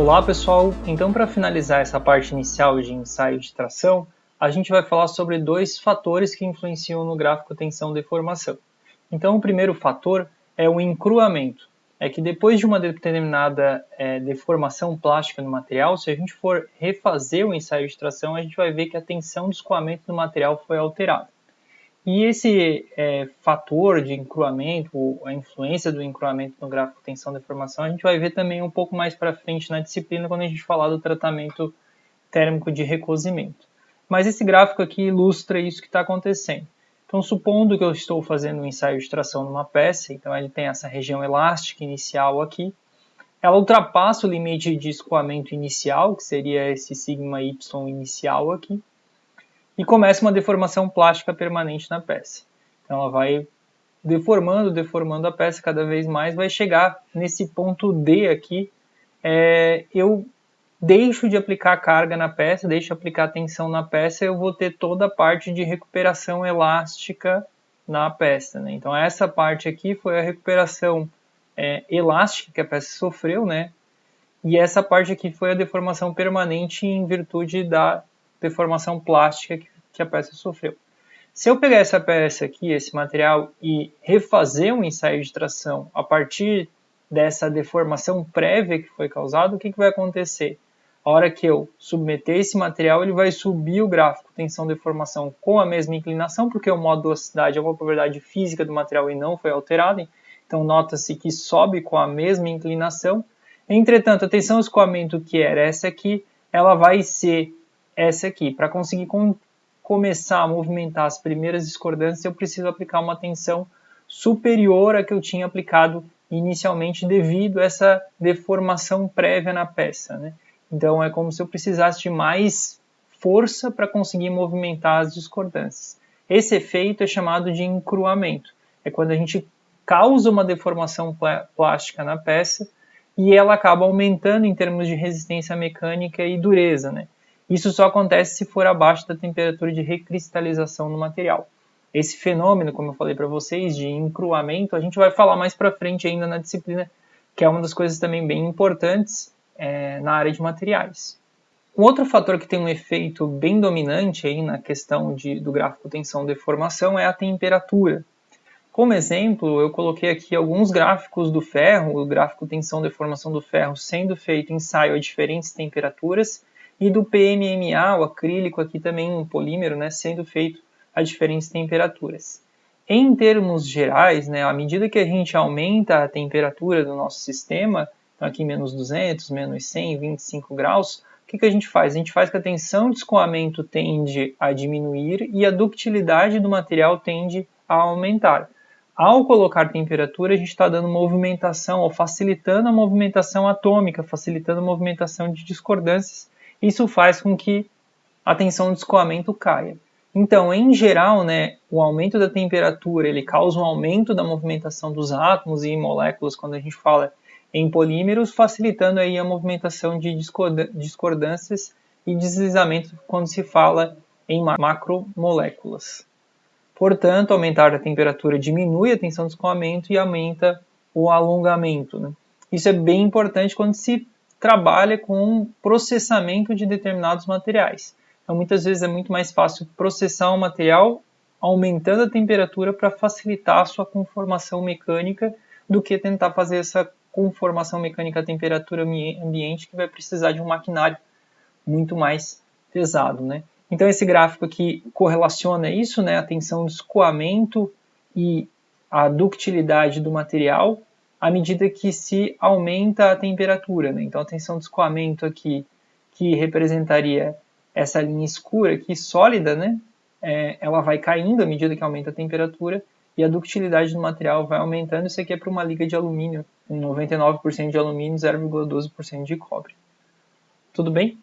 Olá pessoal, então para finalizar essa parte inicial de ensaio de tração, a gente vai falar sobre dois fatores que influenciam no gráfico tensão-deformação. Então o primeiro fator é o encruamento, é que depois de uma determinada deformação plástica no material, se a gente for refazer o ensaio de tração, a gente vai ver que a tensão de escoamento do material foi alterada. E esse fator de encruamento, a influência do encruamento no gráfico tensão-deformação, a gente vai ver também um pouco mais para frente na disciplina quando a gente falar do tratamento térmico de recozimento. Mas esse gráfico aqui ilustra isso que está acontecendo. Então, supondo que eu estou fazendo um ensaio de tração numa peça, então ele tem essa região elástica inicial aqui, ela ultrapassa o limite de escoamento inicial, que seria esse sigma y inicial aqui, e começa uma deformação plástica permanente na peça. Então ela vai deformando a peça cada vez mais, vai chegar nesse ponto D aqui, eu deixo de aplicar carga na peça, deixo de aplicar tensão na peça, eu vou ter toda a parte de recuperação elástica na peça, né? Então essa parte aqui foi a recuperação elástica que a peça sofreu, né? E essa parte aqui foi a deformação permanente em virtude da deformação plástica que a peça sofreu. Se eu pegar essa peça aqui, esse material, e refazer um ensaio de tração a partir dessa deformação prévia que foi causada, o que vai acontecer? A hora que eu submeter esse material, ele vai subir o gráfico tensão-deformação com a mesma inclinação, porque o modo velocidade é uma propriedade física do material e não foi alterada, então nota-se que sobe com a mesma inclinação. Entretanto, a tensão de escoamento, que era essa aqui, ela vai ser essa aqui. Para conseguir começar a movimentar as primeiras discordâncias, eu preciso aplicar uma tensão superior à que eu tinha aplicado inicialmente devido a essa deformação prévia na peça, né? Então é como se eu precisasse de mais força para conseguir movimentar as discordâncias. Esse efeito é chamado de encruamento. É quando a gente causa uma deformação plástica na peça e ela acaba aumentando em termos de resistência mecânica e dureza, né? Isso só acontece se for abaixo da temperatura de recristalização no material. Esse fenômeno, como eu falei para vocês, de encruamento, a gente vai falar mais para frente ainda na disciplina, que é uma das coisas também bem importantes na área de materiais. Um outro fator que tem um efeito bem dominante aí na questão do gráfico tensão-deformação é a temperatura. Como exemplo, eu coloquei aqui alguns gráficos do ferro, o gráfico tensão-deformação do ferro sendo feito em ensaio a diferentes temperaturas, e do PMMA, o acrílico aqui também um polímero, né, sendo feito a diferentes temperaturas. Em termos gerais, né, à medida que a gente aumenta a temperatura do nosso sistema, então aqui menos 200, menos 100, 25 graus, o que a gente faz? A gente faz que a tensão de escoamento tende a diminuir e a ductilidade do material tende a aumentar. Ao colocar temperatura, a gente está dando movimentação, ou facilitando a movimentação atômica, facilitando a movimentação de discordâncias. Isso faz com que a tensão de escoamento caia. Então, em geral, né, o aumento da temperatura ele causa um aumento da movimentação dos átomos e moléculas quando a gente fala em polímeros, facilitando aí a movimentação de discordâncias e deslizamento quando se fala em macromoléculas. Portanto, aumentar a temperatura diminui a tensão de escoamento e aumenta o alongamento, né? Isso é bem importante quando se trabalha com processamento de determinados materiais. Então, muitas vezes é muito mais fácil processar um material aumentando a temperatura para facilitar a sua conformação mecânica do que tentar fazer essa conformação mecânica à temperatura ambiente, que vai precisar de um maquinário muito mais pesado, né? Então esse gráfico aqui correlaciona isso, né, a tensão de escoamento e a ductilidade do material à medida que se aumenta a temperatura, né? Então a tensão de escoamento aqui, que representaria essa linha escura aqui, sólida, né, ela vai caindo à medida que aumenta a temperatura e a ductilidade do material vai aumentando. Isso aqui é para uma liga de alumínio, com 99% de alumínio e 0,12% de cobre. Tudo bem?